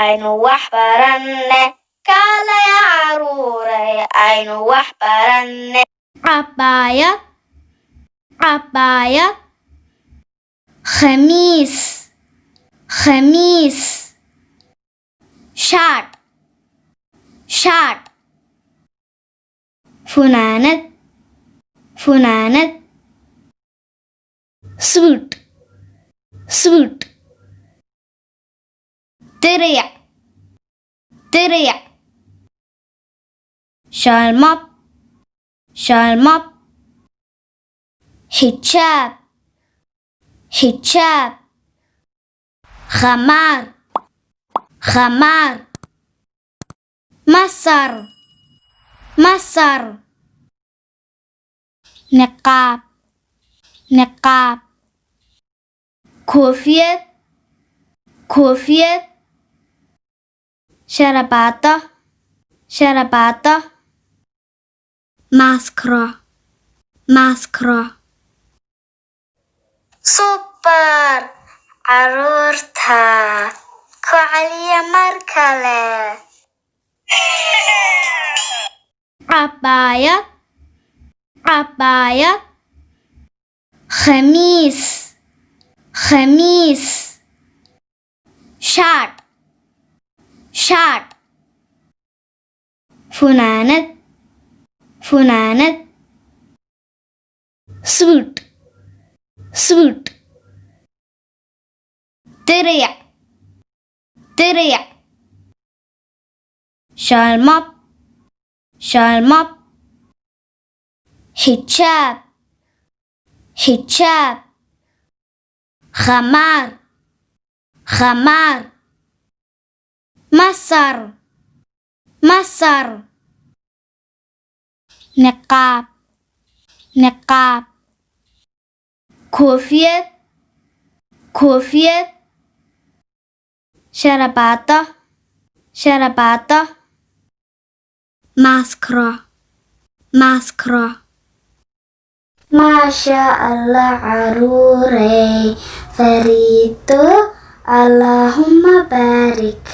aynu wax baranne kaalaya caruuray aynu wax baranne cabaayad cabaayad khamiis khamiis shaadh shaadh funaanad funaanad suud suud diric diric shalmad shalmad xijaab xijaab khamaar khamaar masar masar niqaab niqaab koofiyad koofiyad sharabaado sharabaado maaskaro maaskaro super caruurta ku celiya mar kale cabaayad cabaayad khamiis khamiis shaadh shaadh funaanad funaanad suud suud diric diric shalmad shalmad xijaab xijaab khamaar khamaar masar masar niqaab niqaab koofiyad koofiyad sharabaado sharabaado maaskaro maaskaro maasha allah caruurey fariido allahumma baarik